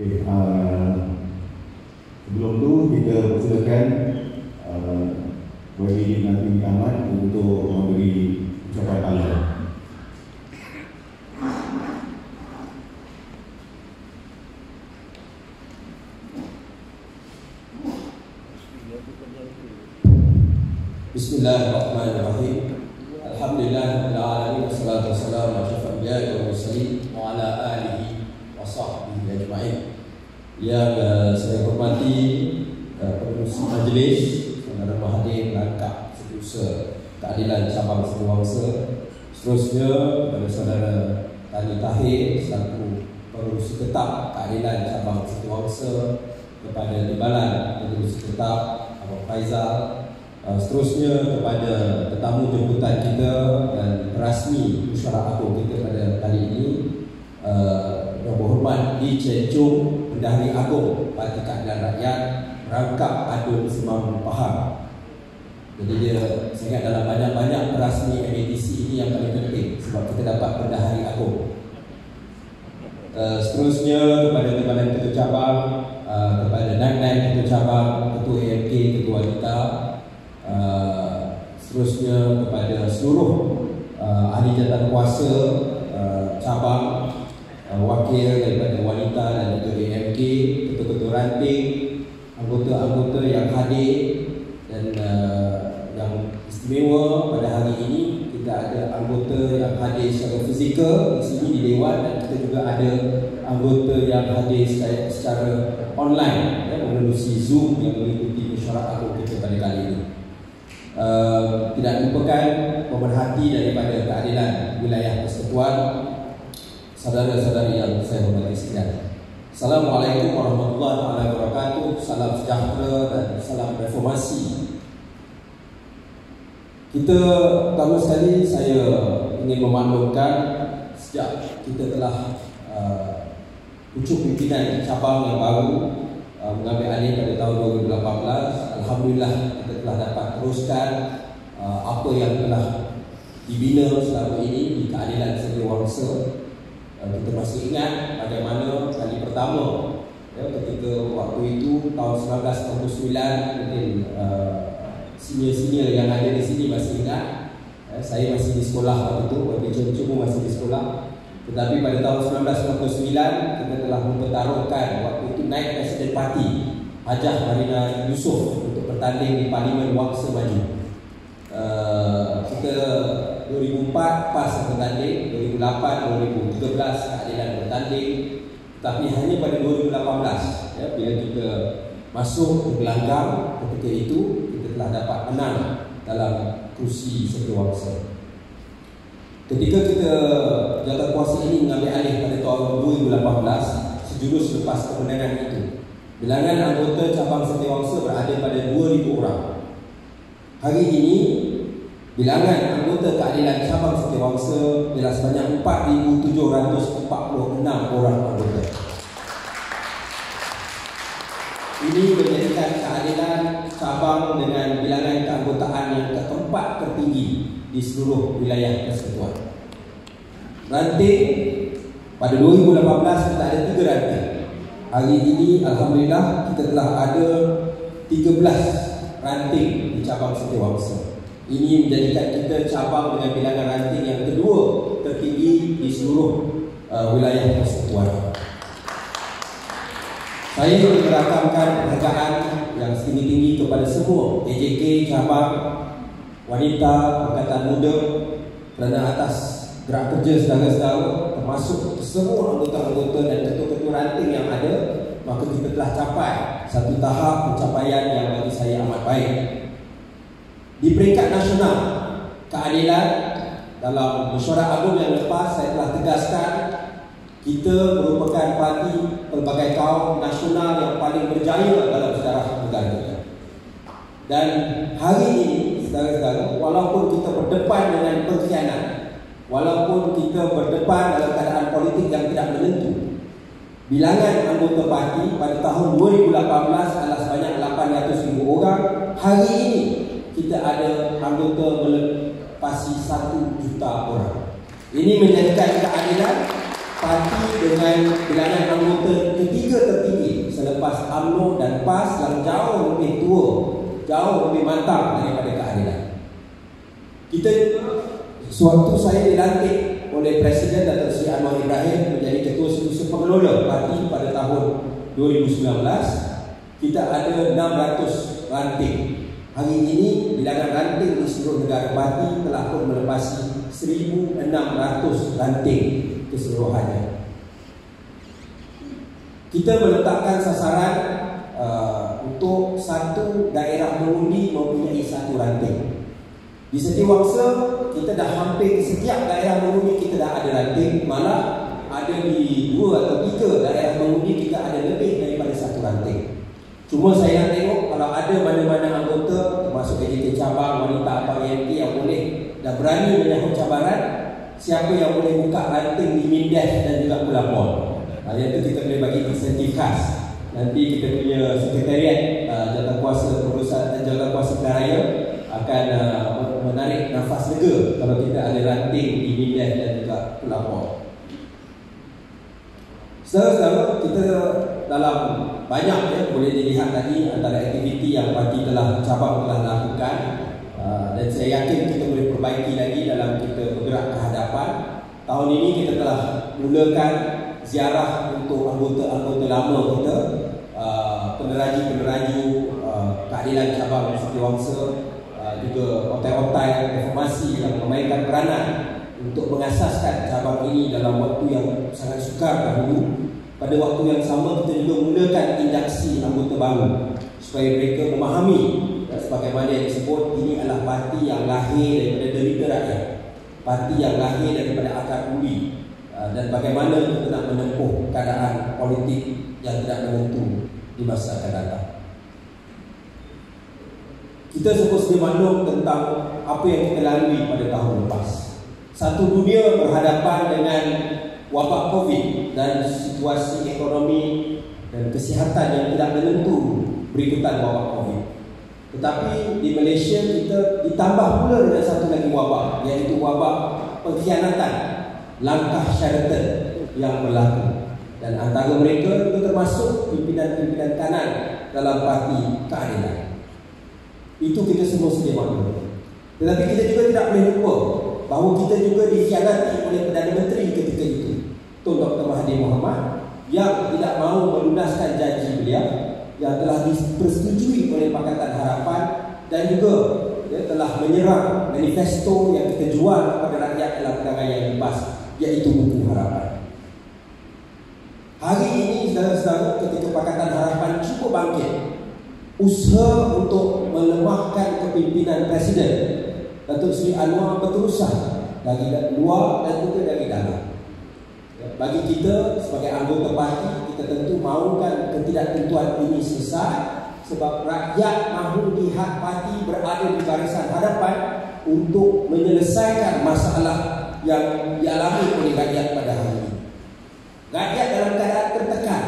Okay, sebelum tu kita persilakan bagi Nanti Ahmad untuk memberi ucapan Allah. Bismillahirrahmanirrahim. Alhamdulillahirabbil wassalatu wassalamu ala asyrafil anbiya'i wal mursalin wa ala alihi wa sahbihi ajma'in. Yang saya hormati pengerusi majlis, saudara Mahathir Langkah Setiausaha Keadilan Cabang Setiausaha, seterusnya kepada saudara Tani Tahir selaku pengerusi tetap Keadilan Cabang Setiausaha, kepada Timbalan pengerusi tetap Abang Faizal, seterusnya kepada tetamu jemputan kita dan rasmi Musyawarah Agung kita pada kali ini, Yang Berhormat Lee Cheng Chung, Bendahari Agung Parti Keadilan Rakyat, merangkap adun semampu faham. Jadi saya ingat dalam banyak-banyak rasmi MADC ini yang paling penting sebab kita dapat Bendahari Agung. Seterusnya kepada Timbalan Ketua Cabang, kepada Naib Ketua Cabang, Ketua AMK, Ketua Wanita, seterusnya kepada seluruh ahli jawatan kuasa cabang, wakil daripada wanita dan juga AMK, ketua-ketua ranting, anggota-anggota yang hadir, dan yang istimewa pada hari ini kita ada anggota yang hadir secara fizikal di sini di Dewan, dan kita juga ada anggota yang hadir secara online melalui Zoom yang mengikuti Musyawarah Agung kita pada kali ini. Tidak lupakan pemerhati daripada keadilan wilayah persekutuan, saudara-saudari yang saya hormati sekalian. Assalamualaikum warahmatullahi wabarakatuh. Salam sejahtera dan salam reformasi. Kita pertama sekali saya ingin memaklumkan sejak kita telah pucuk pimpinan cabang yang baru mengambil alih pada tahun 2018, alhamdulillah kita telah dapat teruskan apa yang telah dibina selama ini di Keadilan Setiausaha. Kita masih ingat bagaimana kali pertama ketika waktu itu tahun 1999, mungkin senior-senior yang ada di sini masih ingat, saya masih di sekolah waktu itu, cuma masih di sekolah. Tetapi pada tahun 1999 kita telah mempertaruhkan waktu itu naik Presiden Parti Hajah Marina Yusof untuk bertanding di Parlimen Wangsa Maju. Kita 2004 PAS bertanding, 2008, 2013 keadilan bertanding. Tapi hanya pada 2018 bila kita masuk ke gelanggang, ketika itu kita telah dapat menang dalam kursi Setiausaha. Ketika kita jawatan kuasa ini mengambil alih pada tahun 2018, sejurus lepas kemenangan itu, bilangan anggota cabang Setiausaha berada pada 2,000 orang. Hari ini bilangan anggota keadilan cabang Setiausaha ialah sebanyak 4,746 orang anggota. Ini menjadikan keadilan cabang dengan bilangan keanggotaan yang keempat tertinggi di seluruh wilayah persekutuan. Ranting pada 2018 kita ada 3 ranting. Hari ini alhamdulillah kita telah ada 13 ranting di cabang Setiausaha. Ini menjadikan kita cabang dengan bilangan ranting yang kedua tertinggi di seluruh wilayah persekutuan. Saya ingin merakamkan penghargaan yang setinggi-tinggi kepada semua AJK cabang, wanita, angkatan muda, kerana atas gerak kerja saudara-saudara, termasuk semua anggota-anggota dan ketua-ketua ranting yang ada, maka kita telah capai satu tahap pencapaian yang bagi saya amat baik. Di peringkat nasional, keadilan dalam Musyawarah Agung yang lepas saya telah tegaskan kita merupakan parti pelbagai kaum nasional yang paling berjaya dalam sejarah negara kita. Dan hari ini saudara-saudara, walaupun kita berdepan dengan pengkhianat, walaupun kita berdepan dalam keadaan politik yang tidak menentu, bilangan anggota parti pada tahun 2018 adalah sebanyak 800,000 orang. Hari ini kita ada anggota melepasi 1 juta orang. Ini menjadikan keadilan parti dengan bilangan anggota ketiga dan PAS yang jauh lebih tua, jauh lebih mantap daripada keadilan. Kita, sewaktu saya dilantik oleh Presiden Datuk Seri Anwar Ibrahim menjadi Ketua Sekutu Pengelola Parti pada tahun 2019, kita ada 600 ranting. Hari ini bilangan ranting di seluruh negara parti telah pun melepasi 1,600 ranting keseluruhannya. Kita meletakkan sasaran untuk satu daerah mengundi mempunyai satu ranting. Di Setiawangsa kita dah hampir di setiap daerah mengundi kita dah ada ranting, malah ada di 2 atau 3 daerah mengundi kita ada lebih daripada satu ranting. Cuma saya nak tengok kalau ada mana-mana anggota termasuk AJK cabang, wanita abang AMP yang boleh dan berani menyahut cabaran, siapa yang boleh buka ranting di Mindes dan juga Pelapor. Yang itu kita boleh bagi insentif khas. Nanti kita punya sekretariat Jawatankuasa Pengurusan dan Jawatankuasa Pilihan Raya akan menarik nafas lega kalau kita ada ranting di Mindes dan juga Pelapor. Saudara-saudara, kita dalam banyak boleh dilihat tadi antara aktiviti yang parti cabang telah lakukan, dan saya yakin kita boleh perbaiki lagi dalam kita bergerak ke hadapan. Tahun ini kita telah mulakan ziarah untuk anggota-anggota lama kita, peneraju-peneraju keadilan cabang Setiawangsa, juga otai-otai reformasi yang memainkan peranan untuk mengasaskan cabang ini dalam waktu yang sangat sukar dahulu. Pada waktu yang sama kita juga mulakan induksi anggota baru supaya mereka memahami sebagaimana yang disebut ini adalah parti yang lahir daripada derita rakyat, parti yang lahir daripada akar budi, dan bagaimana kita nak menempuh keadaan politik yang tidak menentu di masa akan datang. Kita semua sedia maklum tentang apa yang kita lalui pada tahun lepas. Satu dunia berhadapan dengan wabak COVID dan situasi ekonomi dan kesihatan yang tidak menentu berikutan wabak COVID. Tetapi di Malaysia kita ditambah pula dengan satu lagi wabak, iaitu wabak pengkhianatan langkah Sheraton yang berlaku. Dan antara mereka juga termasuk pimpinan-pimpinan kanan dalam parti keadilan. Itu kita semua sedia maklum. Tetapi kita juga tidak boleh lupa bahawa kita juga dikhianati oleh Perdana Menteri ketika itu, Tun Dr. Mahathir Mohamad, yang tidak mahu melunaskan janji beliau yang telah dipersetujui oleh Pakatan Harapan, dan juga telah menyerang manifesto yang kita jual kepada rakyat dalam perang yang lepas, iaitu Buku Harapan. Hari ini saudara-saudara, ketika Pakatan Harapan cuba bangkit, usaha untuk melemahkan kepimpinan Presiden Datuk Seri Anwar berterusan dari luar dan juga dari dalam. Bagi kita sebagai anggota parti, kita tentu mahukan ketidaktentuan ini selesai, sebab rakyat mahu lihat parti berada di barisan hadapan untuk menyelesaikan masalah yang dialami oleh rakyat pada hari ini. Rakyat dalam keadaan tertekan,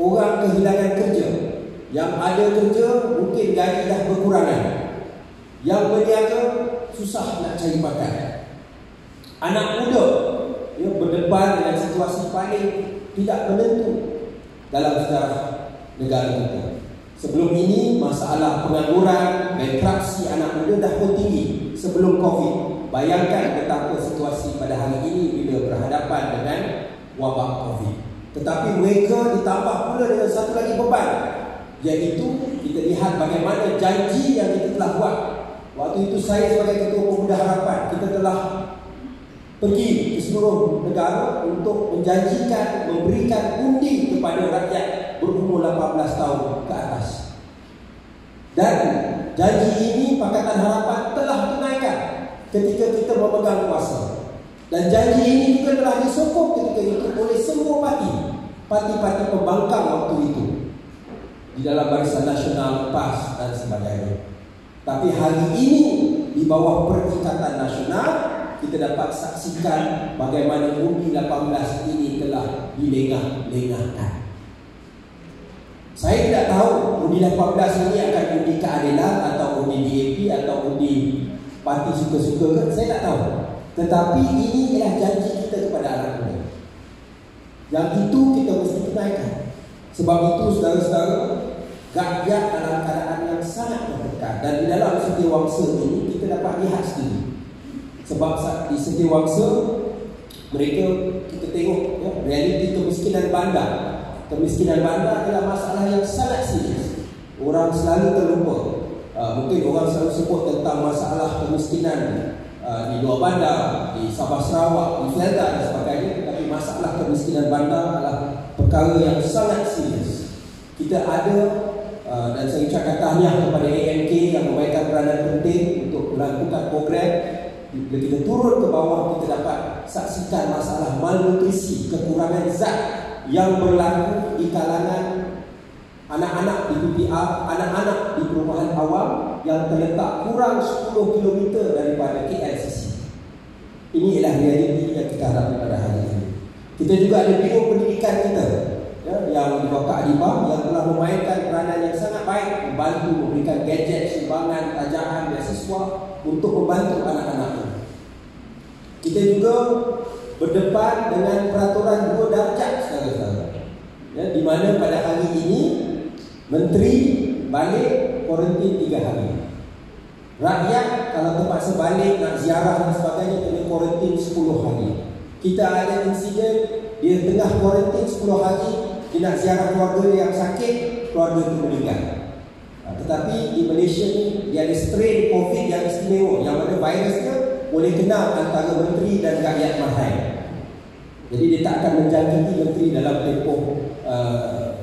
orang kehilangan kerja, yang ada kerja mungkin gaji dah berkurangan, yang berniaga susah nak cari makan, anak muda berdepan dengan situasi paling tidak menentu dalam sejarah negara kita. Sebelum ini masalah pengangguran, bankrupsi anak muda dah pun tinggi sebelum COVID. Bayangkan betapa situasi pada hari ini bila berhadapan dengan wabak COVID. Tetapi mereka ditambah pula dengan satu lagi beban, iaitu kita lihat bagaimana janji yang kita telah buat. Waktu itu saya sebagai Ketua Pemuda Harapan, kita telah pergi ke seluruh negara untuk menjanjikan memberikan undi kepada rakyat berumur 18 tahun ke atas. Dan janji ini Pakatan Harapan telah tunaikan ketika kita memegang kuasa. Dan janji ini juga telah disokong ketika itu oleh semua parti-parti pembangkang waktu itu di dalam Barisan Nasional, PAS dan sebagainya. Tapi hari ini di bawah Perikatan Nasional kita dapat saksikan bagaimana undi 18 ini telah dilengah-lengahkan. Saya tidak tahu undi 18 ini akan undi keadilan atau undi DAP atau undi parti suka-suka, saya tak tahu. Tetapi ini ialah janji kita kepada anak muda. Yang itu kita mesti tunaikan. Sebab itu saudara-saudara, rakyat dalam keadaan yang sangat tertekan. Dan di dalam Setiawangsa ini kita dapat lihat sendiri. Sebab di Setiawangsa mereka, kita tengok ya, realiti kemiskinan bandar. Kemiskinan bandar adalah masalah yang sangat serius. Orang selalu terlupa. Mungkin orang selalu sebut tentang masalah kemiskinan di luar bandar, di Sabah Sarawak, di Felda dan sebagainya. Tapi masalah kemiskinan bandar adalah perkara yang sangat serius. Kita ada dan saya ucapkan tahniah kepada AMK yang memainkan peranan penting untuk melakukan program. Bila kita turun ke bawah, kita dapat saksikan masalah malnutrisi, kekurangan zat yang berlaku di kalangan anak-anak di PPR, anak-anak di perumahan awam yang terletak kurang 10 km daripada KLCC. Ini ialah realiti yang kita harapkan pada hari ini. Kita juga ada biro pendidikan kita ya, yang di bawah Kak Adibah yang telah memainkan peranan yang sangat baik, membantu memberikan gadget, sumbangan, tajaan, beasiswa untuk membantu anak-anak. Kita juga berdepan dengan peraturan 2 darjat saudara-saudara. Ya, di mana pada hari ini Menteri balik kuarantin 3 hari. Rakyat kalau terpaksa balik nak ziarah dan sebagainya kena kuarantin 10 hari. Kita ada insiden dia tengah kuarantin 10 hari, dia nak ziarah keluarga dia yang sakit, keluarga itu meninggal. Tetapi di Malaysia ni dia ada strain COVID yang istimewa, yang mana virusnya boleh kena antara menteri dan rakyat mahal. Jadi dia tak akan menjangkiti menteri dalam tempoh 3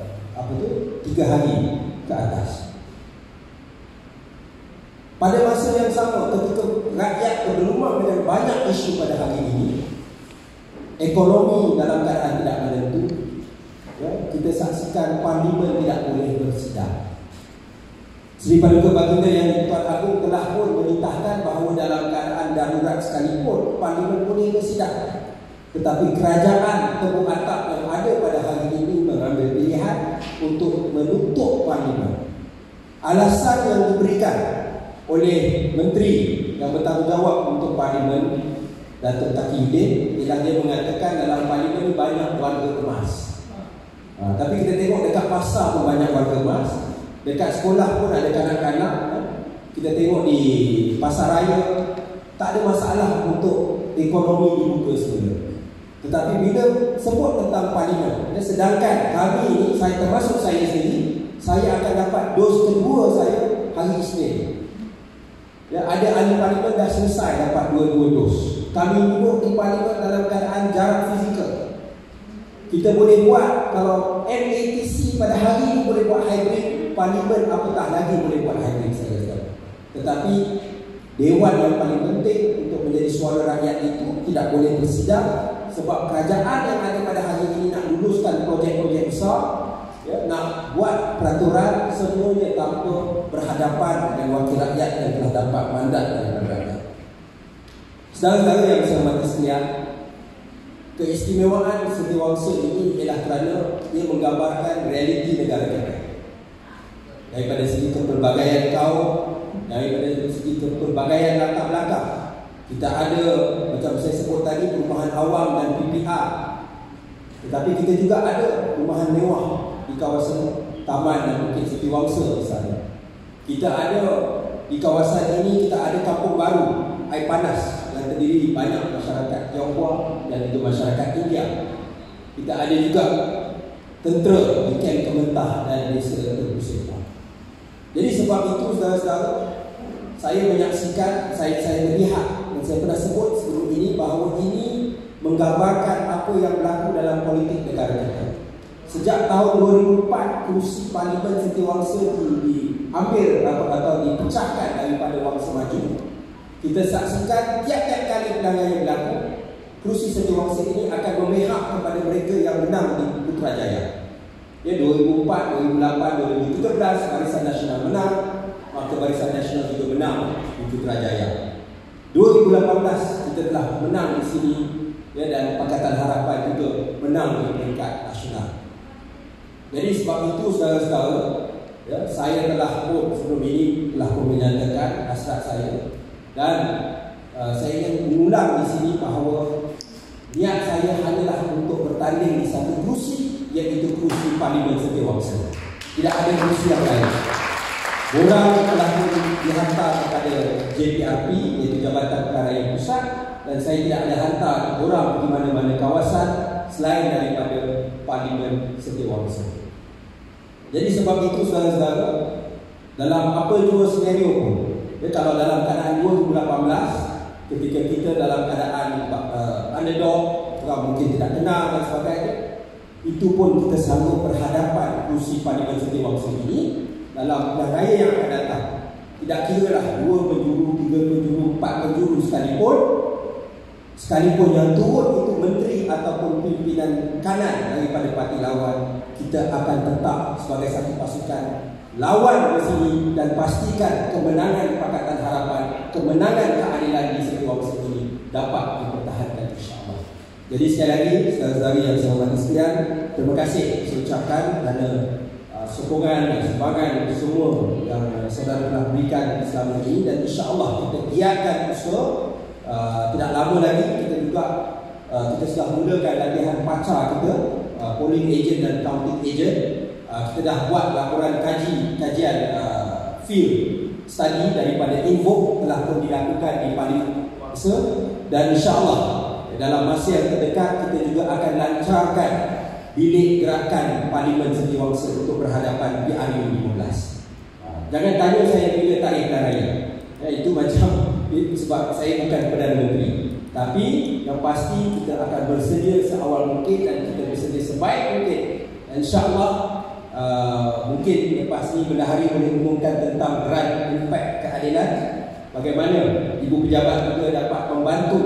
hari ke atas. Pada masa yang sama, ketika rakyat berlumah dengan banyak isu pada hari ini, ekonomi dalam keadaan tidak menentu, ya, kita saksikan parlimen tidak boleh bersidang. Seri Paduka Baginda Yang Tuan Agong telah pun menitahkan bahawa dalam keadaan darurat sekalipun parlimen boleh bersidang. Tetapi kerajaan tebuk atap yang ada pada hari ini mengambil pilihan untuk menutup parlimen. Alasan yang diberikan oleh menteri yang bertanggungjawab untuk parlimen, Datuk Taqiyuddin, ialah dia mengatakan dalam parlimen ini banyak warga emas. Tapi kita tengok dekat pasar pun banyak warga emas, dekat sekolah pun ada kanak-kanak. Kita tengok di pasar raya tak ada masalah untuk ekonomi dibuka semula. Tetapi bila sebut tentang parlimen, sedangkan kami ini, saya termasuk saya sendiri, saya akan dapat dos kedua saya hari Isnin. Ya, ada ahli parlimen dah selesai dapat 2 dos. Kami duduk di parlimen dalam keadaan jarak fizikal. Kita boleh buat, kalau MATC pada hari ini boleh buat hybrid, parlimen apatah lagi boleh buat hybrid saja. Tetapi dewan yang paling penting untuk menjadi suara rakyat itu tidak boleh bersidang. Sebab kerajaan yang ada pada hari ini nak luluskan projek-projek besar, ya, nak buat peraturan semuanya tanpa berhadapan dengan wakil rakyat yang telah dapat mandat daripada rakyat. Saudara-saudara yang saya hormati sekalian, keistimewaan Setiawangsa ini ialah kerana ia menggambarkan realiti negara kita. Daripada segi kepelbagaian kaum, daripada segi kepelbagaian latar belakang. Kita ada, macam saya sebut tadi, perumahan awam dan PPR. Tetapi kita juga ada perumahan mewah di kawasan Taman dan Bukit Setiawangsa misalnya. Kita ada di kawasan ini, kita ada kampung baru Air Panas yang terdiri banyak masyarakat Tionghoa dan juga masyarakat India. Kita ada juga tentera di Kem Kementah dan Desa Terbusik. Jadi sebab itu saudara-saudara, saya menyaksikan, saya melihat dan saya pernah sebut sebelum ini bahawa ini menggambarkan apa yang berlaku dalam politik negara kita. Sejak tahun 2004, kursi Parlimen Setiawangsa diambil atau dipecahkan daripada Wangsa Maju. Kita saksikan tiap-tiap kali pelanggan yang berlaku, kursi Setiawangsa ini akan memihak kepada mereka yang menang di Putrajaya. Ya, 2004, 2008, 2017 Barisan Nasional menang, maka Barisan Nasional juga menang di Putrajaya. 2018 kita telah menang di sini, ya, dan Pakatan Harapan juga menang di peringkat nasional. Jadi sebab itu saudara-saudara, ya, saya telah pun sebelum ini telah menyatakan hasrat saya, dan saya ingin mengulang di sini bahawa niat saya hanyalah untuk bertanding di satu kursi, iaitu kursi Parlimen Setiawangsa. Tidak ada kursi yang lain. Orang telah dihantar kepada JPRP, iaitu Jabatan Perkara yang Pusat, dan saya tidak ada hantar orang di mana-mana kawasan selain daripada Parlimen Setiawangsa. Jadi sebab itu saudara-saudara, dalam apa jua senario pun, kalau dalam keadaan 2018 ketika kita dalam keadaan underdog, orang mungkin tidak kenal dan sebagainya, itu pun kita sanggup berhadapan kursi Parlimen Setiawangsa ini dalam pilihan raya yang akan datang. Tidak kira lah 2 penjuru, 3 penjuru, 4 penjuru sekalipun yang turun itu menteri ataupun pimpinan kanan daripada parti lawan, kita akan tetap sebagai satu pasukan lawan di sini dan pastikan kemenangan Pakatan Harapan, kemenangan keadilan di Setiawangsa ini dapat dipertahankan, insya-Allah. Jadi sekali lagi, saudara-saudari yang saya hormati sekalian, terima kasih saya ucapkan kerana sokongan dan sumbangan semua yang saudara telah berikan selama ini, dan insya-Allah kita giatkan usaha. Tidak lama lagi kita juga kita sudah mulakan latihan pacar kita, polling agent dan counting agent. Kita dah buat laporan kajian field study daripada Invoke telah pun dilakukan di Parlimen Setiawangsa, dan insya-Allah dalam masa yang terdekat kita juga akan lancarkan bilik gerakan Parlimen Setiawangsa untuk berhadapan di RU 15. Jangan tanya saya bila tarikh raya. Itu macam sebab saya bukan Perdana Menteri. Tapi yang pasti kita akan bersedia seawal mungkin dan kita bersedia sebaik mungkin. InsyaAllah mungkin lepas ni bendahari boleh umumkan tentang grant impact keadilan. Bagaimana ibu pejabat juga dapat membantu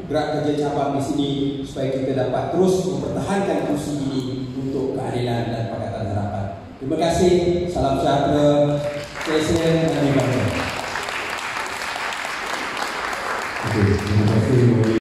gerak kerja cabang di sini supaya kita dapat terus mempertahankan kursi ini untuk keadilan dan Pakatan Harapan. Terima kasih. Salam sejahtera. Saya Terima kasih.